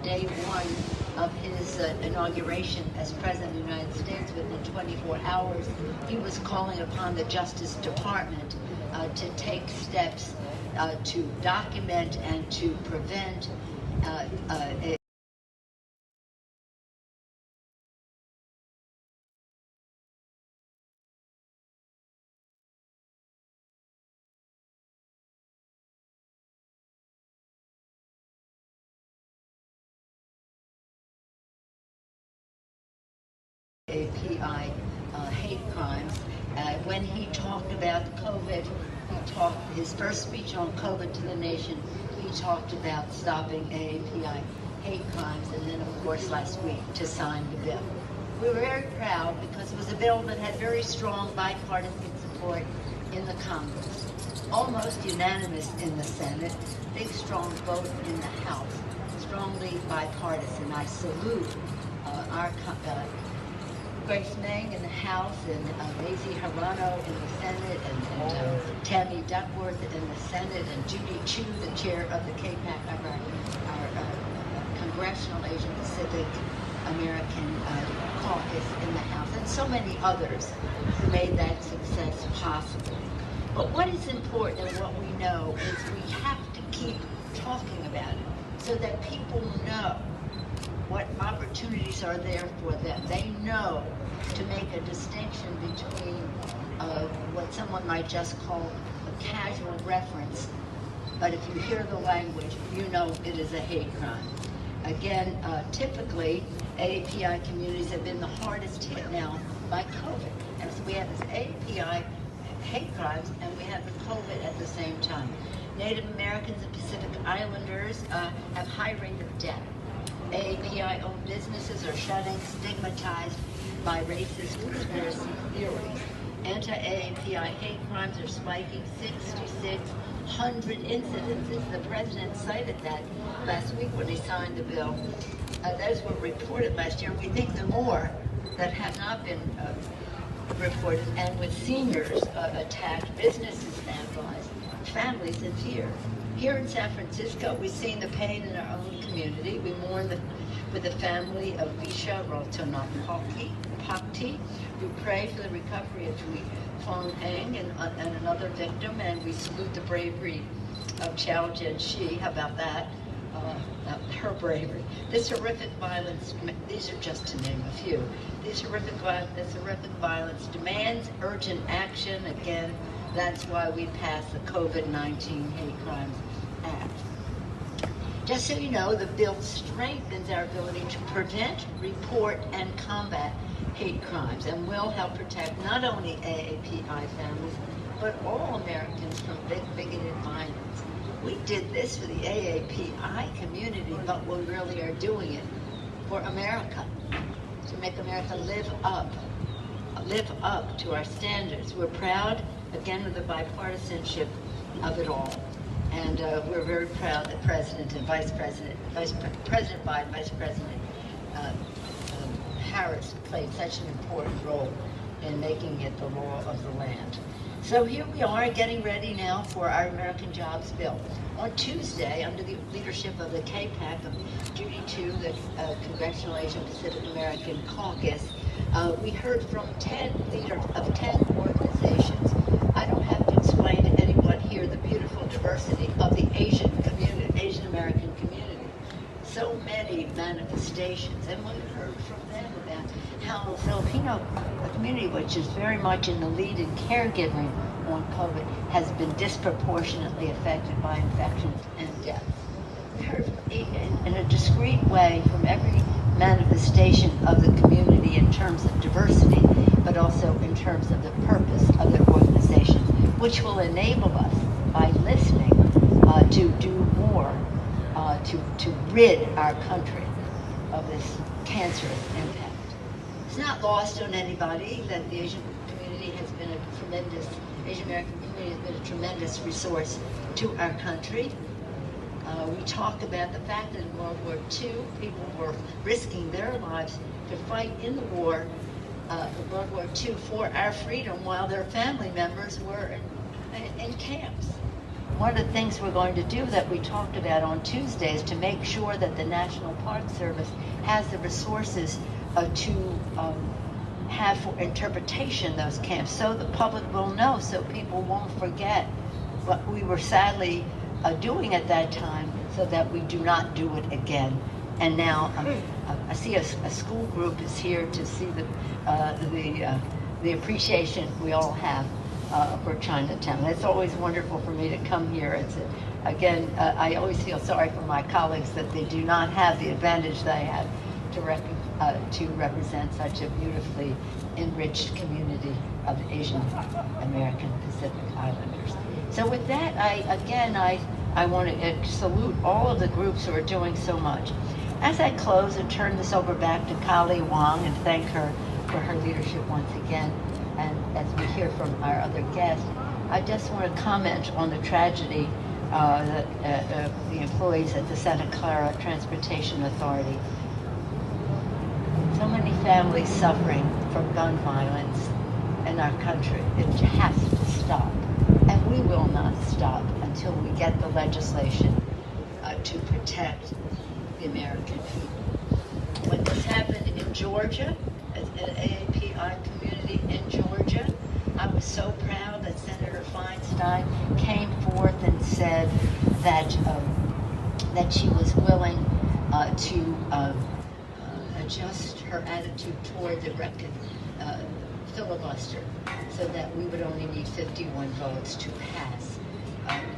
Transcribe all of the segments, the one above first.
day one of his inauguration as President of the United States, within 24 hours, he was calling upon the Justice Department to take steps to document and to prevent API hate crimes. When he talked about COVID, his first speech on COVID to the nation, he talked about stopping AAPI hate crimes, and then of course last week to sign the bill. We were very proud because it was a bill that had very strong bipartisan support in the Congress, almost unanimous in the Senate, big strong vote in the House, strongly bipartisan. I salute our Grace Meng in the House, and Mazie Hirono in the Senate, and Tammy Duckworth in the Senate, and Judy Chu, the chair of the KPAC, of our Congressional Asian Pacific American Caucus in the House, and so many others who made that success possible. But what is important and what we know is we have to keep talking about it so that people know what opportunities are there for them. They know to make a distinction between what someone might just call a casual reference, but if you hear the language, you know it is a hate crime. Again, typically, AAPI communities have been the hardest hit now by COVID. And so we have this AAPI hate crimes, and we have the COVID at the same time. Native Americans and Pacific Islanders have high rate of death. AAPI-owned businesses are shutting, stigmatized by racist conspiracy theories. Anti-AAPI hate crimes are spiking, 6,600 incidences. The president cited that last week when he signed the bill. Those were reported last year. We think there are more that have not been reported, and with seniors attacked, businesses vandalized, families in fear. Here in San Francisco, we've seen the pain in our own community. We mourn with the family of Visha Rotonapakti. We pray for the recovery of Dwi Fong Heng and another victim, and we salute the bravery of Chao Jianxi. How about that? Her bravery. This horrific violence, these are just to name a few, this horrific violence demands urgent action. Again, that's why we passed the COVID-19 Hate Crimes Act. Just so you know, the bill strengthens our ability to prevent, report, and combat hate crimes, and will help protect not only AAPI families, but all Americans from bigoted violence. We did this for the AAPI community, but we really are doing it for America, to make America live up to our standards. We're proud, again, of the bipartisanship of it all. And we're very proud that President and President Biden, Vice President Harris played such an important role in making it the law of the land. So here we are getting ready now for our American Jobs Bill. On Tuesday, under the leadership of the KPAC, of Judy Chu, the Congressional Asian Pacific American Caucus, we heard from 10 leaders of 10 organizations. I don't have to explain to anyone here the beautiful diversity of the Asian community, Asian American community. So many manifestations, and we heard from them about how the Filipino community, which is very much in the lead in caregiving on COVID, has been disproportionately affected by infections and deaths. We heard in a discrete way from every manifestation of the community in terms of diversity, but also in terms of the purpose of their organizations, which will enable us, by listening, to do more to rid our country of this cancerous impact. It's not lost on anybody that the Asian community has been a tremendous, Asian American community has been a tremendous resource to our country. We talk about the fact that in World War II, people were risking their lives to fight in the war, World War II, for our freedom, while their family members were in camps. one of the things we're going to do that we talked about on Tuesday is to make sure that the National Park Service has the resources to have for interpretation those camps, so the public will know, so people won't forget what we were sadly doing at that time, so that we do not do it again. And now I see a school group is here to see the appreciation we all have for Chinatown. It's always wonderful for me to come here. Again, I always feel sorry for my colleagues that they do not have the advantage that I have to represent such a beautifully enriched community of Asian American Pacific Islanders. So with that, I want to salute all of the groups who are doing so much. As I close and turn this over back to Kali Wang and thank her for her leadership once again, and as we hear from our other guests, I just want to comment on the tragedy that the employees at the Santa Clara Transportation Authority. So many families suffering from gun violence in our country. It has to stop. And we will not stop until we get the legislation to protect the American people. When this happened in Georgia, an AAPI community in Georgia, I was so proud that Senator Feinstein came forth and said that she was willing to adjust her attitude toward the filibuster, so that we would only need 51 votes to pass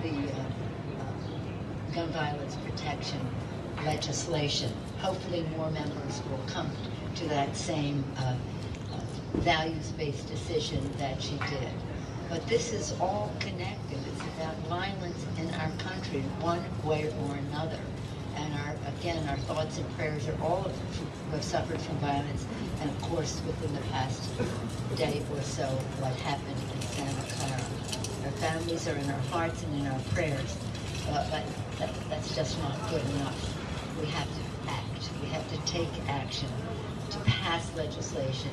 the gun violence protection legislation. Hopefully more members will come to that same values-based decision that she did. But this is all connected. It's about violence in our country, one way or another. And our thoughts and prayers are all of who have suffered from violence, and of course within the past day or so, what happened in Santa Clara. Our families are in our hearts and in our prayers, but that's just not good enough. We have to act. We have to take action to pass legislation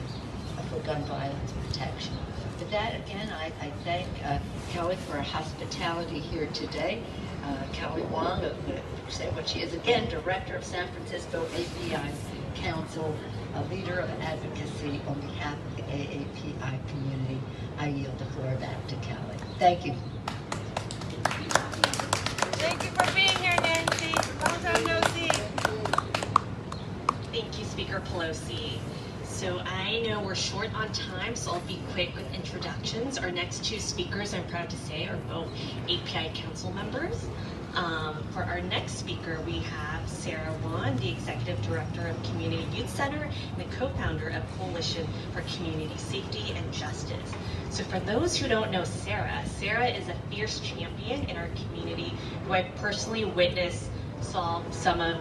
for gun violence protection. With that, again, I thank Kelly for her hospitality here today. Kelly Wang, say what she is again, Director of San Francisco API Council, a leader of advocacy on behalf of the AAPI community. I yield the floor back to Kelly. Thank you. Thank you for being here, Nancy. Long time no see. Thank you, Speaker Pelosi. So I know we're short on time, so I'll be quick with introductions. Our next two speakers, I'm proud to say, are both API Council members. For our next speaker, we have Sarah Wan, the Executive Director of Community Youth Center and the co-founder of Coalition for Community Safety and Justice. So for those who don't know Sarah, Sarah is a fierce champion in our community who I've personally witnessed solve some of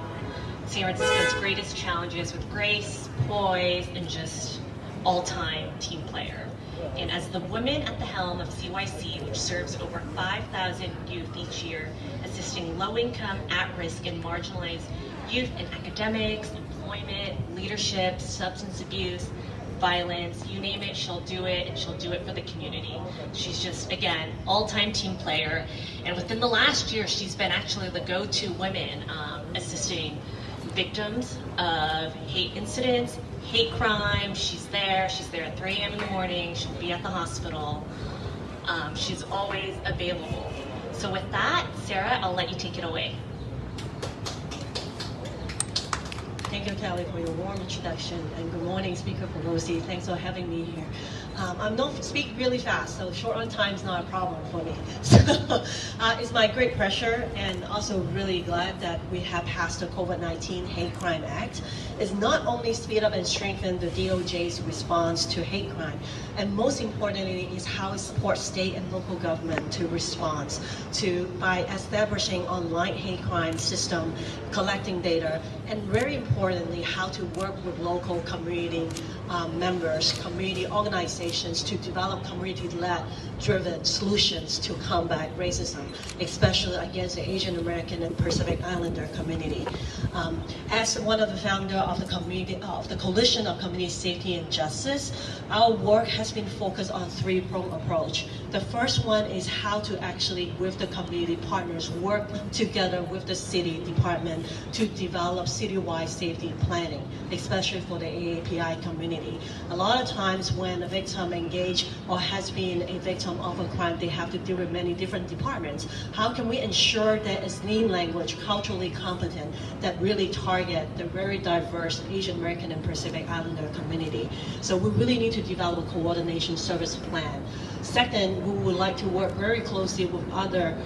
San Francisco's greatest challenges with grace, poise, and just all-time team player. And as the woman at the helm of CYC, which serves over 5,000 youth each year, assisting low-income, at-risk, and marginalized youth in academics, employment, leadership, substance abuse, violence, you name it, she'll do it, and she'll do it for the community. She's just, again, all-time team player. And within the last year, she's been actually the go-to women assisting victims of hate incidents, hate crime. She's there at 3 a.m. in the morning, she'll be at the hospital. She's always available. So with that, Sarah, I'll let you take it away. Thank you, Kelly, for your warm introduction, and good morning, Speaker Pelosi. Thanks for having me here. I don't speak really fast, so short on time is not a problem for me. So it's my great pleasure, and also really glad that we have passed the COVID-19 Hate Crime Act. It's not only speed up and strengthen the DOJ's response to hate crime, and most importantly is how it supports state and local government to respond to by establishing online hate crime system, collecting data, and very importantly, how to work with local community members, community organizations to develop community-led driven solutions to combat racism, especially against the Asian American and Pacific Islander community. As as one of the founder of the community of the Coalition of Community Safety and Justice, our work has been focused on three-pronged approach. The first one is how to actually, with the community partners, work together with the city department to develop citywide safety planning, especially for the AAPI community. A lot of times when a victim engaged or has been a victim of a crime, they have to deal with many different departments. How can we ensure that it's lean language, culturally competent, that really target the very diverse Asian American and Pacific Islander community? So we really need to develop a coordination service plan. Second, we would like to work very closely with other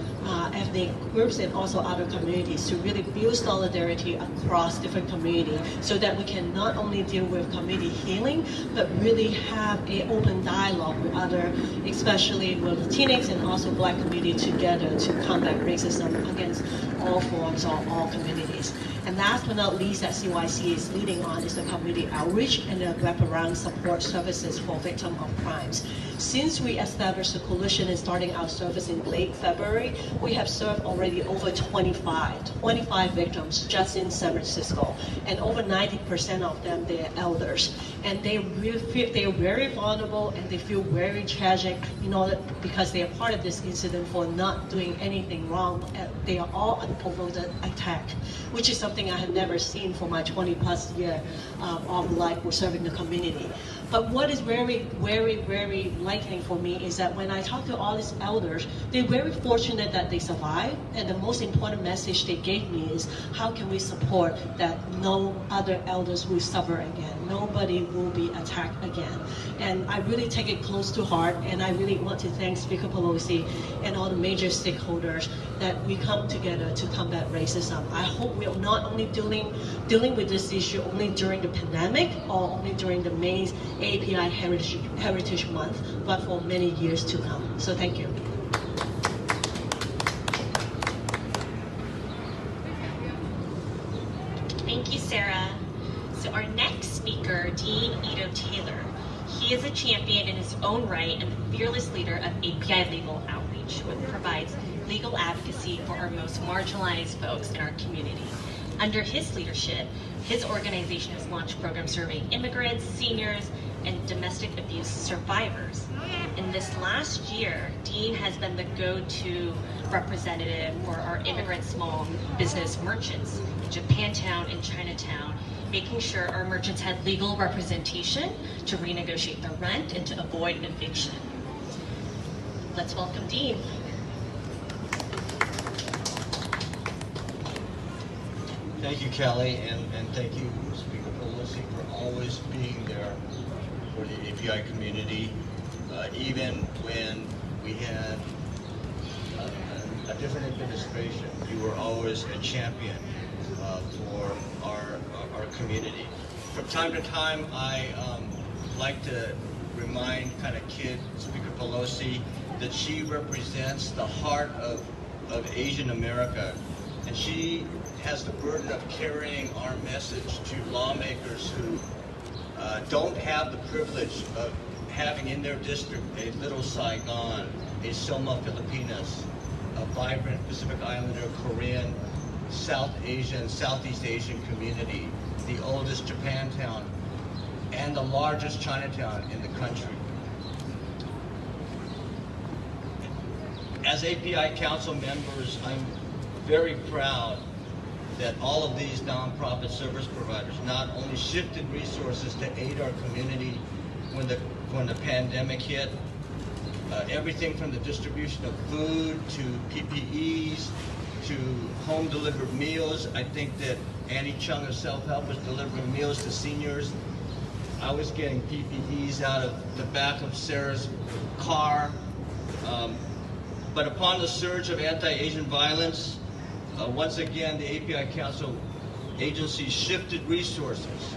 ethnic groups and also other communities to really build solidarity across different communities so that we can not only deal with community healing, but really have an open dialogue with other, especially with Latinx and also Black community together to combat racism against all forms or all communities. And last but not least, that CYC is leading on is the community outreach and the wraparound support services for victims of crimes. Since we established the coalition and starting our service in late February, we have served already over 25 victims just in San Francisco, and over 90% of them, they're elders. And they really feel they're very vulnerable and they feel very tragic, because they are part of this incident for not doing anything wrong. They are all unprovoked attack, which is something I have never seen for my 20+ year of life serving the community. But what is very, very, very lightning for me is that when I talk to all these elders, they're very fortunate that they survived, and the most important message they gave me is how can we support that no other elders will suffer again, nobody will be attacked again. And I really take it close to heart, and I really want to thank Speaker Pelosi and all the major stakeholders that we come together to combat racism. I hope we are not only dealing with this issue only during the pandemic or only during the May API Heritage Month, but for many years to come. So thank you. Thank you, Sarah. So our next speaker, Dean Ito Taylor. He is a champion in his own right and the fearless leader of API Legal Outreach, which provides legal advocacy for our most marginalized folks in our community. Under his leadership, his organization has launched programs serving immigrants, seniors, and domestic abuse survivors. In this last year, Dean has been the go-to representative for our immigrant small business merchants in Japantown and Chinatown, making sure our merchants had legal representation to renegotiate their rent and to avoid eviction. Let's welcome Dean. Thank you, Kelly, and thank you, Speaker Pelosi, for always being there for the API community, even when we had a different administration. You were always a champion for our community. From time to time, I like to remind kid Speaker Pelosi that she represents the heart of Asian America, and she has the burden of carrying our message to lawmakers who don't have the privilege of having in their district a Little Saigon, a Soma Filipinas, a vibrant Pacific Islander, Korean, South Asian, Southeast Asian community, the oldest Japantown, and the largest Chinatown in the country. As API Council members, I'm very proud that all of these nonprofit service providers not only shifted resources to aid our community when the pandemic hit, everything from the distribution of food to PPEs to home delivered meals. I think that Annie Chung of Self-Help was delivering meals to seniors. I was getting PPEs out of the back of Sarah's car. But upon the surge of anti-Asian violence, once again, the API Council agencies shifted resources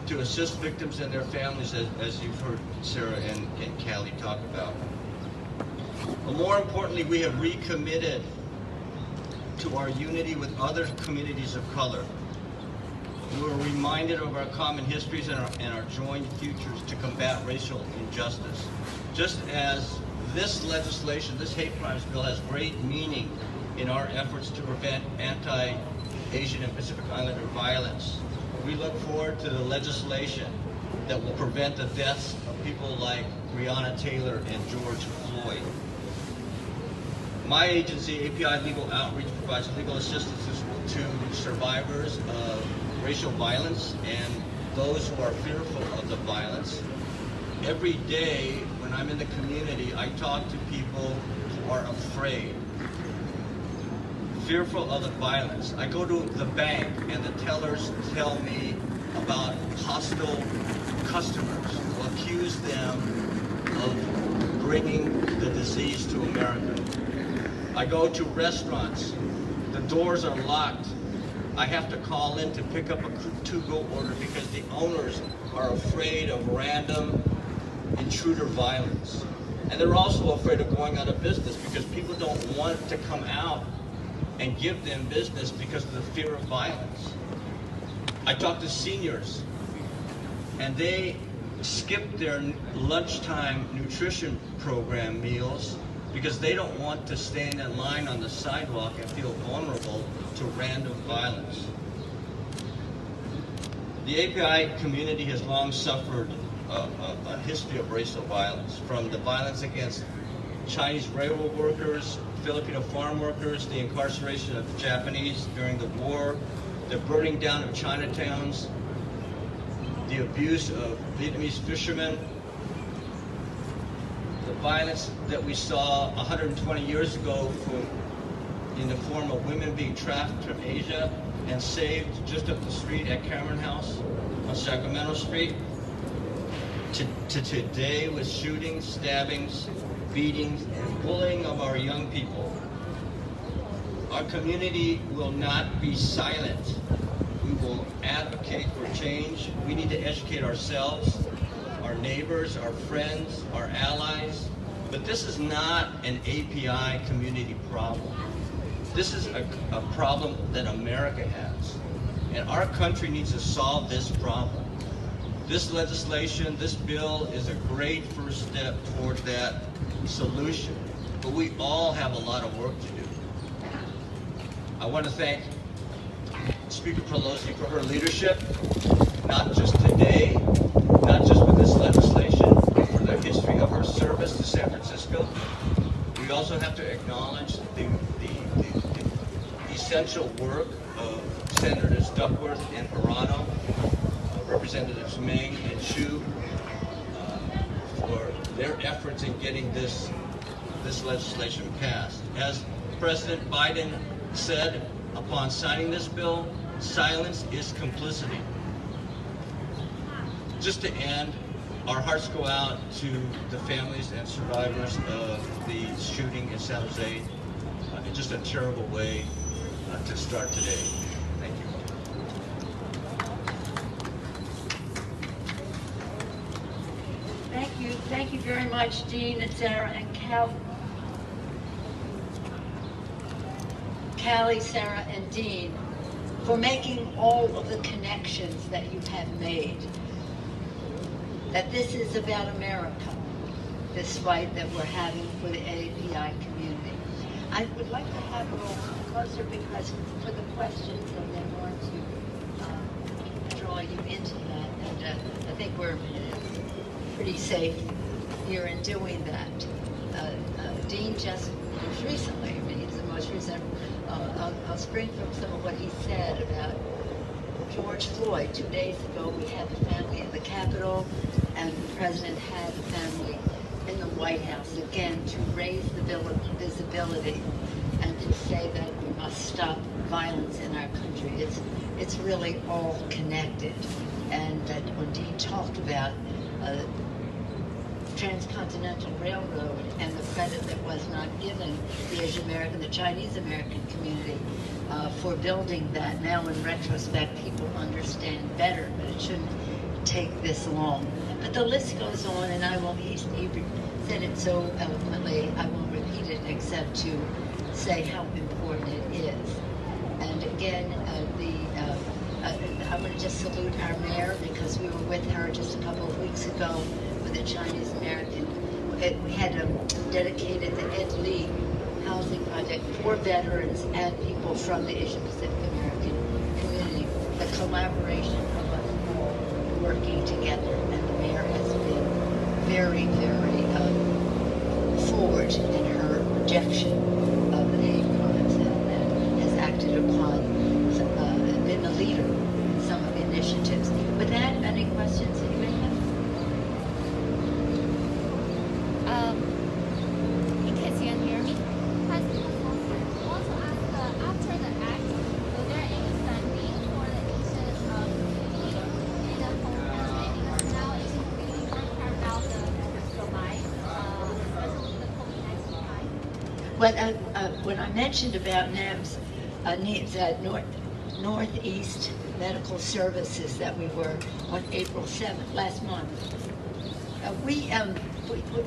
to assist victims and their families, as you've heard Sarah and Callie talk about. But more importantly, we have recommitted to our unity with other communities of color. We were reminded of our common histories and our joint futures to combat racial injustice. Just as this legislation, this hate crimes bill, has great meaning in our efforts to prevent Asian and Pacific Islander violence. We look forward to the legislation that will prevent the deaths of people like Breonna Taylor and George Floyd. My agency, API Legal Outreach, provides legal assistance to survivors of racial violence and those who are fearful of the violence. Every day when I'm in the community, I talk to people who are afraid, fearful of the violence. I go to the bank and the tellers tell me about hostile customers who accuse them of bringing the disease to America. I go to restaurants, the doors are locked. I have to call in to pick up a to-go order because the owners are afraid of random intruder violence. And they're also afraid of going out of business because people don't want to come out and give them business because of the fear of violence. I talk to seniors, and they skip their lunchtime nutrition program meals because they don't want to stand in line on the sidewalk and feel vulnerable to random violence. The API community has long suffered a history of racial violence, from the violence against Chinese railroad workers, Filipino farm workers, the incarceration of Japanese during the war, the burning down of Chinatowns, the abuse of Vietnamese fishermen, the violence that we saw 120 years ago in the form of women being trafficked from Asia and saved just up the street at Cameron House on Sacramento Street, to today with shootings, stabbings, beatings, and bullying of our young people. Our community will not be silent. We will advocate for change. We need to educate ourselves, our neighbors, our friends, our allies. But this is not an API community problem. This is a problem that America has. And our country needs to solve this problem. This legislation, this bill is a great first step toward that solution. But we all have a lot of work to do. I want to thank Speaker Pelosi for her leadership, not just today, not just with this legislation, but for the history of her service to San Francisco. We also have to acknowledge the essential work of Senators Duckworth and Arano, Representatives Meng and Chu, for their efforts in getting this legislation passed. As President Biden said upon signing this bill, silence is complicity. Just to end, our hearts go out to the families and survivors of the shooting in San Jose. It's just a terrible way to start today. Thank you. Thank you. Thank you very much, Dean and Sarah and Callie, Sarah, and Dean, for making all of the connections that you have made. That this is about America, this fight that we're having for the API community. I would like to have a little closer because for the questions, and they want to draw you into that. And I think we're pretty safe here in doing that. Dean just most recently, I mean, he's the most recent, I'll spring from some of what he said about George Floyd. 2 days ago, we had the family in the Capitol, and the president had the family in the White House, again, to raise the visibility and to say that we must stop violence in our country. It's really all connected. And that when Dean talked about Transcontinental Railroad and the credit that was not given the Asian American, the Chinese American community for building that. Now in retrospect, people understand better, but it shouldn't take this long. But the list goes on, and I won't, he said it so eloquently, I won't repeat it except to say how important it is. And again, I want to just salute our mayor, because we were with her just a couple of weeks ago with a Chinese American. We had dedicated the Ed Lee housing project for veterans and people from the Asian Pacific American collaboration of us all working together, and the mayor has been very, very forward in her rejection of the hate crimes and has acted upon, been the leader in some of the initiatives. With that, any questions that you may have? In case you can hear me, President Pelosi also asked after the act, will there any funding for the Asian community in the homeland? Because now Asian community really care about the life, especially with the COVID-19 time. When I mentioned about NAMS, needs Northeast Medical Services that we were on April 7th, last month,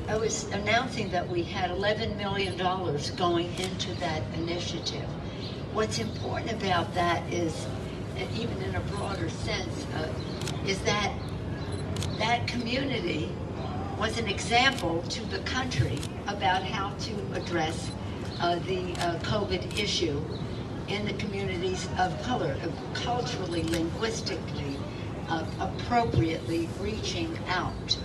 I was announcing that we had $11 million going into that initiative. What's important about that is, and even in a broader sense, is that that community was an example to the country about how to address the COVID issue in the communities of color, culturally, linguistically, appropriately reaching out.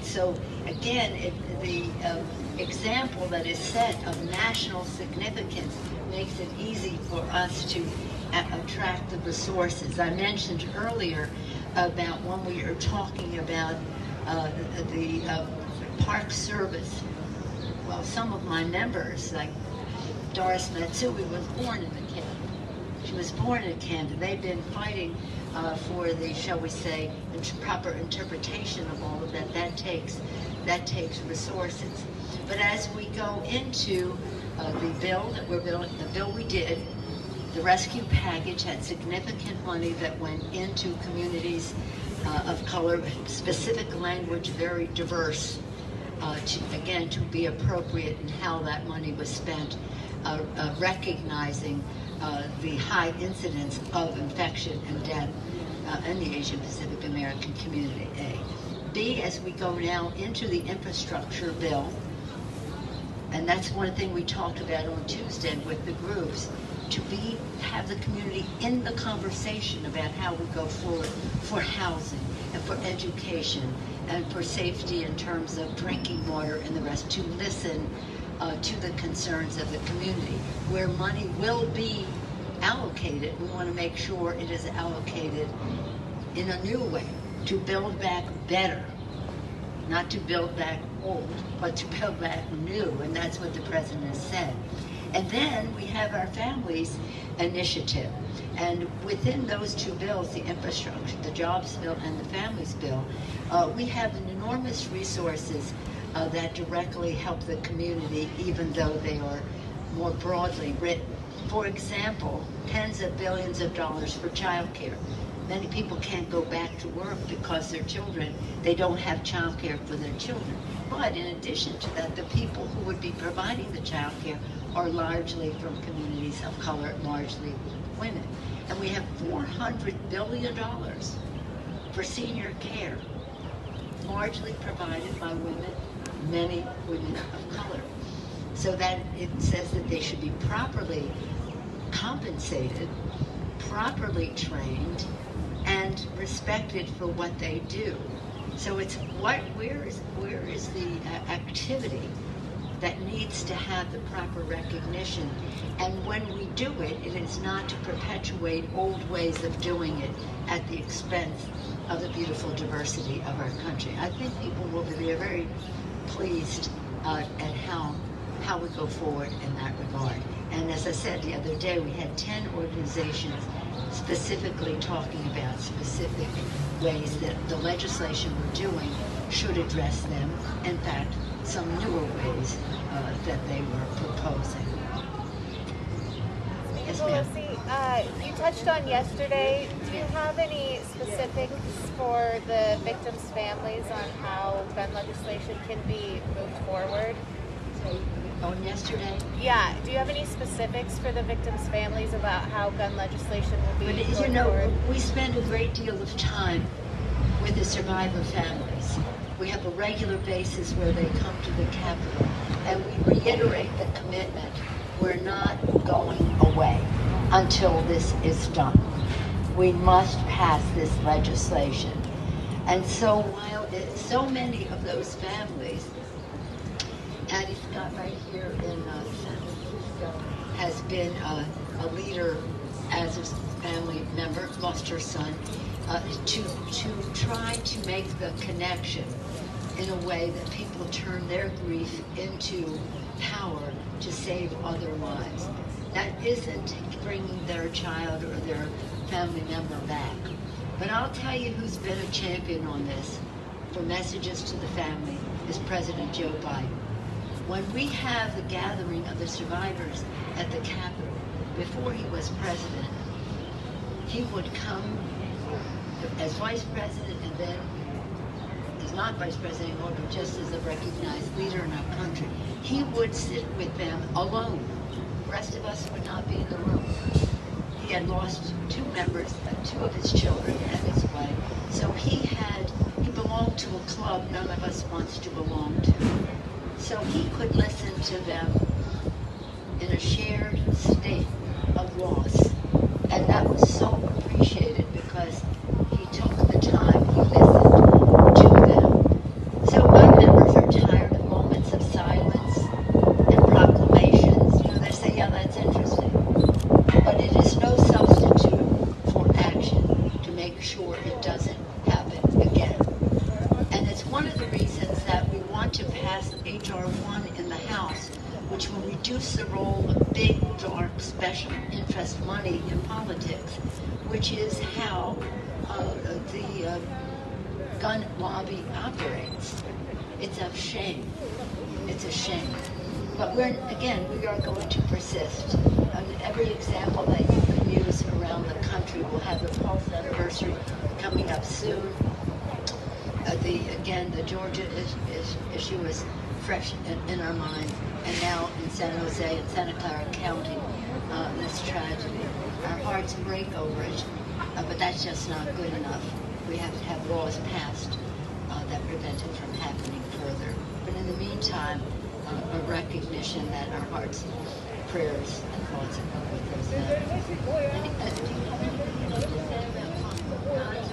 So again, the example that is set of national significance makes it easy for us to attract the resources. I mentioned earlier about when we are talking about the Park Service. Well, some of my members, like Doris Matsui, was born in the Canada. She was born in Canada. They've been fighting for the, shall we say, proper interpretation of all of that. That takes resources. But as we go into the bill that we're building, the bill we did, the rescue package had significant money that went into communities of color, specific language, very diverse, to be appropriate in how that money was spent, recognizing the high incidence of infection and death in the Asian Pacific American community, A. B, as we go now into the infrastructure bill, and that's one thing we talked about on Tuesday with the groups, to have the community in the conversation about how we go forward for housing and for education and for safety in terms of drinking water and the rest, to listen to the concerns of the community. Where money will be allocated, we want to make sure it is allocated in a new way, to build back better, not to build back old, but to build back new, and that's what the president has said. And then we have our families initiative. And within those two bills, the infrastructure, the jobs bill and the families bill, we have enormous resources that directly help the community, even though they are more broadly written. For example, tens of billions of dollars for child care. Many people can't go back to work because their children, they don't have child care for their children. But in addition to that, the people who would be providing the child care are largely from communities of color, largely women. And we have $400 billion for senior care, largely provided by women, many women of color. So that it says that they should be properly compensated, properly trained, and respected for what they do. So it's where is the activity that needs to have the proper recognition, and when we do it, it is not to perpetuate old ways of doing it at the expense of the beautiful diversity of our country. I think people will be very pleased at how we go forward in that regard. And as I said the other day, we had 10 organizations specifically talking about specific ways that the legislation we're doing should address them. In fact, some newer ways that they were proposing. Yes, ma'am. Pelosi, you touched on yesterday. Do you have any specifics for the victims' families on how gun legislation can be moved forward? On yesterday? Yeah. Do you have any specifics for the victims' families about how gun legislation will be But going forward? we spend a great deal of time with the survivor families. We have a regular basis where they come to the Capitol, and we reiterate the commitment. We're not going away until this is done. we must pass this legislation. And so while so many of those families, Addie Scott right here in San Francisco has been a leader as a family member, lost her son, to try to make the connection in a way that people turn their grief into power to save other lives. That isn't bringing their child or their family member back. But I'll tell you who's been a champion on this for messages to the family is President Joe Biden. When we have the gathering of the survivors at the Capitol, before he was president, he would come as vice president and then as not vice president anymore, but just as a recognized leader in our country. He would sit with them alone. The rest of us would not be in the room. He had lost two members, two of his children and his wife. So he belonged to a club none of us wants to belong to. So he could listen to them in a shared state of loss. And that was so appreciated because he took the time, he listened to them. So my members are tired of moments of silence and proclamations. You know, they say, yeah, that's interesting. But it is no substitute for action to make sure it doesn't happen again. And it's one of the reasons that we want to pass H.R. 1 in the House, which will reduce the role of big, dark, special interest money in politics, which is how the gun lobby operates. It's a shame. It's a shame. But we are going to persist. Every example that you can use around the country will have the Pulse anniversary coming up soon. The Georgia issue is fresh in our minds, and now in San Jose and Santa Clara County, this tragedy. Our hearts break over it, but that's just not good enough. We have to have laws passed that prevent it from happening further. But in the meantime, a recognition that our hearts, prayers, and thoughts are with those men. Do you have anything to say about guns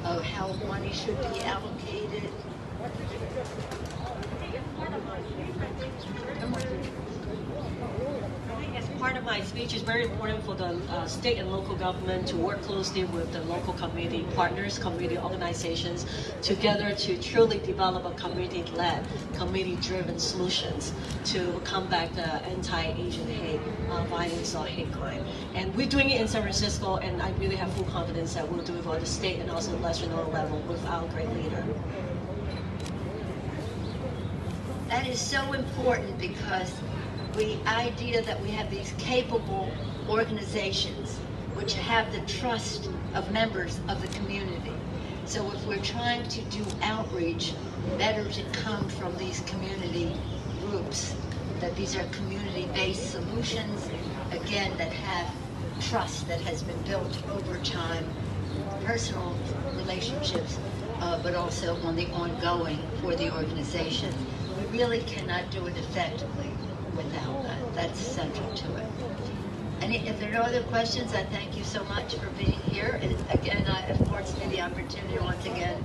or how money should be allocated? As part of my speech, it's very important for the state and local government to work closely with the local community partners, community organizations, together to truly develop a community-led, community-driven solutions to combat the anti-Asian hate, violence or hate crime. And we're doing it in San Francisco, and I really have full confidence that we'll do it for the state and also national level with our great leader. That is so important because the idea that we have these capable organizations which have the trust of members of the community. So if we're trying to do outreach, better to come from these community groups, that these are community-based solutions, again, that have trust that has been built over time, personal relationships, but also on the ongoing for the organization. We really cannot do it effectively without that. That's central to it. And if there are no other questions, I thank you so much for being here. And again, it affords me the opportunity once again